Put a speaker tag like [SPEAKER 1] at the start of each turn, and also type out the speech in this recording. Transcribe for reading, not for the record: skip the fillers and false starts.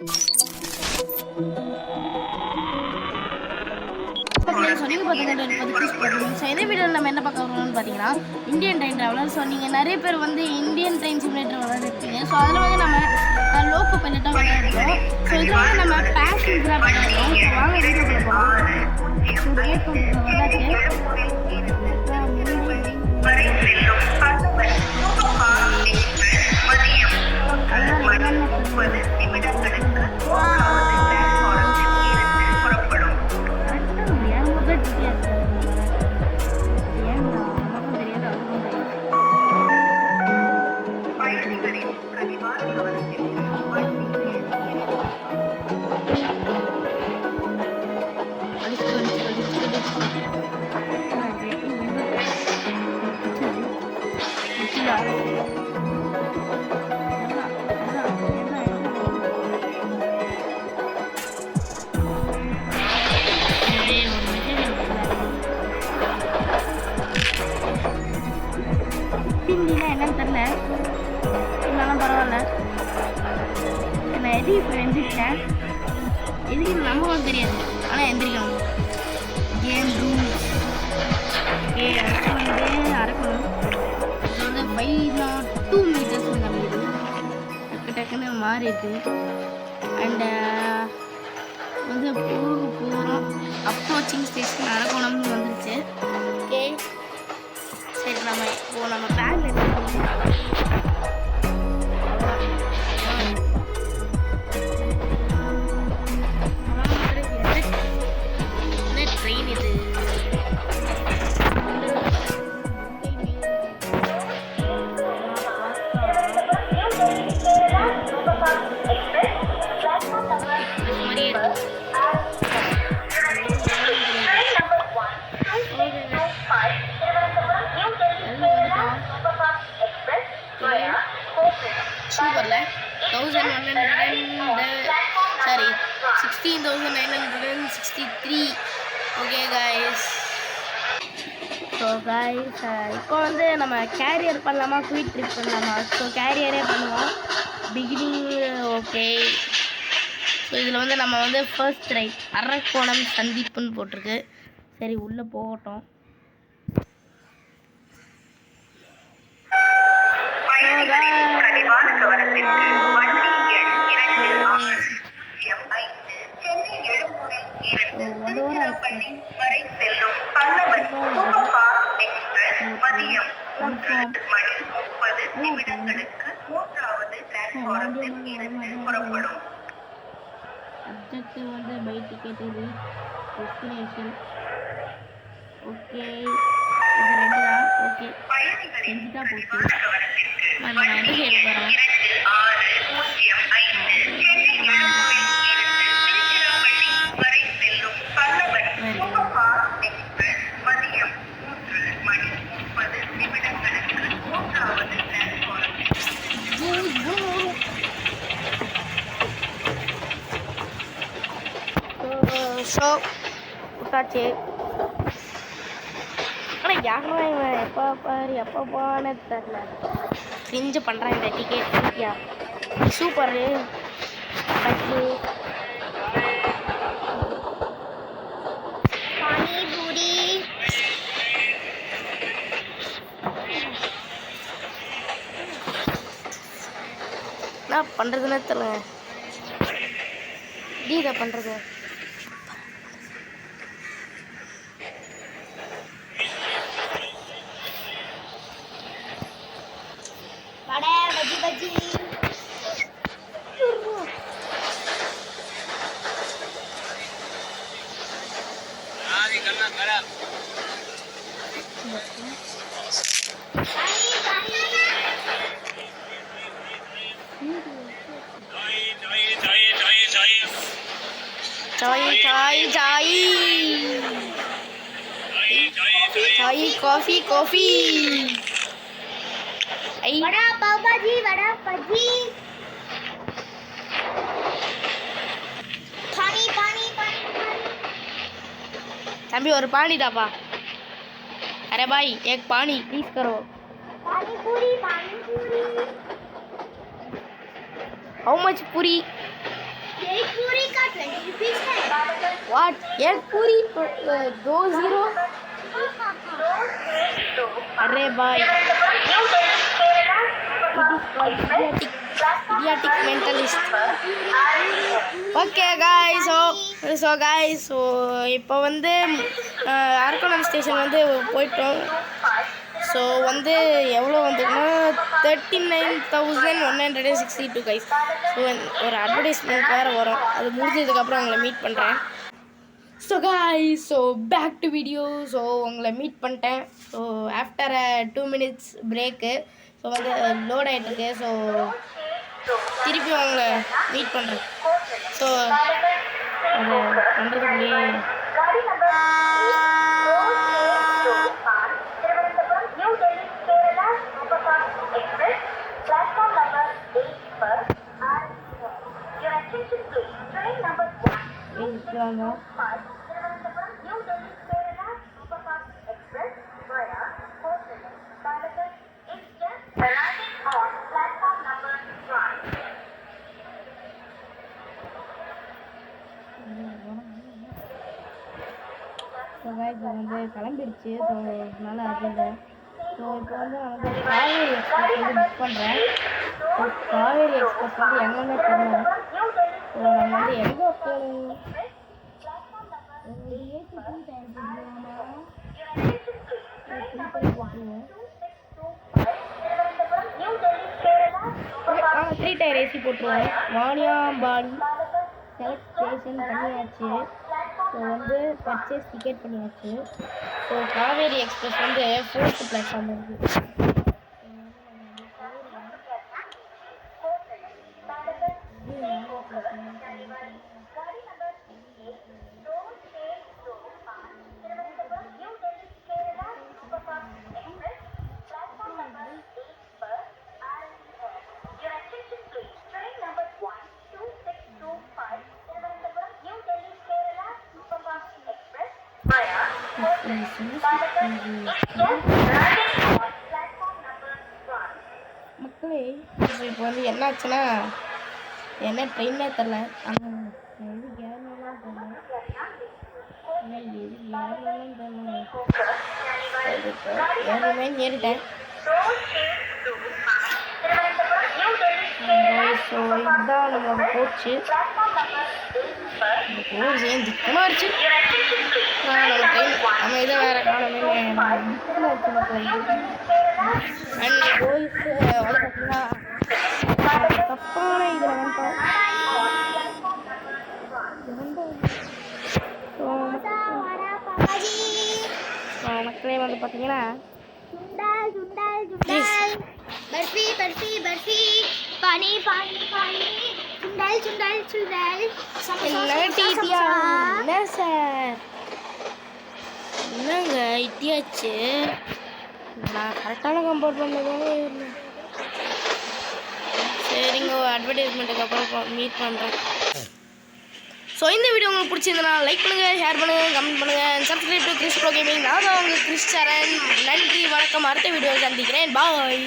[SPEAKER 1] இந்த வீடியோவில் நம்ம என்ன பார்க்க போகிறோம்னு பார்த்தீங்கன்னா இந்தியன் ட்ரெயின் ட்ராவலர். ஸோ நீங்கள் நிறைய பேர் வந்து இந்தியன் ட்ரெயின் சிமுலேட்டர் விளையாடிருப்பீங்க. ஸோ அதில் வந்து நம்ம லோக்கோ பைலட்டாக விளையாடுறோம். ஸோ இதில் வந்து நம்ம பேசஞ்சராக விளையாடுறோம். ஸோ வாங்க வீடியோக்குள்ள போகலாம். ஸோ ரேட் பண்ணுறது வந்தாச்சு. என்னன்னு தெரியல, இருந்தாலும் பரவாயில்ல. நான் எது இப்போ எந்திரிச்சேன், எதுக்கு நம்பவும் தெரியாது, ஆனால் எந்திரிக்கணும். கேம் ரூல்ஸ் வந்து அறக்கணும். இது வந்து 502 மீட்டர்ஸ் நம்பிது டக்கு டக்குன்னு மாறிடுது. அண்டு வந்து போகிறோம். அப்ரோச்சிங் ஸ்டேஷன் அரக்கோணம்னு வந்துருச்சு. ஓகே, சரி நம்ம பேக்ல ட்ரெயின் இது. சூப்பர்ல 16,963. ஓகே கைஸ், ஸோ கைஸ் இப்போ வந்து நம்ம கேரியர் பண்ணலாமா, குயிக் ட்ரிப் பண்ணலாமா? ஸோ கேரியரே பண்ணுவோம். Beginning okay. ஸோ இதில் வந்து நம்ம வந்து ஃபர்ஸ்ட் ரைட் அரக்கோணம் சந்திப்புன்னு போட்டிருக்கு. சரி, உள்ளே போகட்டும். அப்ஜெக்டிவ் வந்து பை டிக்கெட், டெஸ்டினேஷன். ஓகே, இது 2 தான். ஓகே, செஞ்சுட்டா போச்சு. நம்ம எந்த சைடு போகிறோம்? ஷோ விட்டாச்சு. ஆனால் யாருன்னா இவன் எப்போ பாரு எப்போ போனே தெரில, கிரிஞ்சு பண்ணுறான் இந்த டிக்கெட். யா சூப்பரு பானிபூரி. என்ன பண்ணுறதுன்னு தெரியல, இதை பண்ணுறது. பஜ்ஜி பஜ்ஜி चाय चाय चाय चाय कॉफी कॉफी वड़ा पाव भाजी वड़ा भाजी पानी पानी पानी तंबी और पानी दापा अरे भाई एक पानी प्लीज करो पानी पूरी हाउ मच पूरी வாட் एक पूरी 2-0 अरे भाई idiotic mentalist okay guys so இப்போ வந்து அரக்கோணம் ஸ்டேஷன் வந்து போயிட்டோம். ஸோ வந்து எவ்வளோ வந்துன்னா 39,162 கைஸ். ஸோ ஒரு அட்வர்டைஸ்மெண்ட் வேறு வரும், அது முடிஞ்சதுக்கப்புறம் உங்களை மீட் பண்ணுறேன். So back to video. So உங்களை மீட் பண்ணிட்டேன். So after 2 minutes break. So வந்து லோட் ஆகிட்டுருக்கு. ஸோ திருப்பி உங்களை மீட் பண்ணுறேன். ஸோ அது பண்ணுறதுக்குள்ளேயே இப்போ வந்து கிளம்பிடுச்சு. ஸோ அதனால அதில் ஸோ இப்போ வந்து நான் வந்து காவேரி எக்ஸ்பிரஸ் வந்து புக் பண்ணுறேன். ஸோ காவேரி எக்ஸ்பிரஸ் வந்து எங்கன்னு தெரியல. ஸோ நம்ம வந்து எங்கே போகணும்? த்ரீ டயர் ஏசி போட்டுருவோம். வாணியாம்பாடி செலக்ட் ஸ்டேஷன் பண்ணியாச்சு. ஸோ வந்து பர்ச்சேஸ் டிக்கெட் பண்ணியாச்சு. ஸோ காவேரி எக்ஸ்பிரஸ் வந்து 4th பிளாட்ஃபார்ம் இருக்குது. மக்களே இப்போ வந்து என்னாச்சுன்னா என்ன ட்ரெயினே தெரில. ஆனால் எது ஏறலாம் தெரியல. ஏறிட்டேன். ஸோ இதுதான் நம்மளோட கோச்சு. கோச் ஏன் திக்கமாக அடிச்சு நம்ம ட்ரெயின் நம்ம இதை வேறு காலமே அண்ட் கோயிஸ் வந்து பார்த்தீங்கன்னா தப்பான இதில் வந்துட்டோம். மக்களே வந்து பார்த்தீங்கன்னா
[SPEAKER 2] बर्फी बर्फी बर्फी पानी पानी पानी चुंडल चुंडल चुंडल
[SPEAKER 1] என்ன சார் என்னங்க இட்டியாச்சு? நான் கரெக்டான கம்பேர் பண்ணதானே இல்லை. சரிங்க, அட்வர்டைஸ்மெண்ட்டுக்கு அப்புறம் மீட் பண்ணுறேன். ஸோ இந்த வீடியோ உங்களுக்கு பிடிச்சிருந்தனா லைக் பண்ணுங்கள், ஷேர் பண்ணுங்கள், கமெண்ட் பண்ணுங்கள், subscribe to Krish bro gaming. நான் தான் உங்கள் கிரிஷ் சரண். நன்றி, வணக்கம். அடுத்த வீடியோவில் சந்திக்கிறேன். பாய்.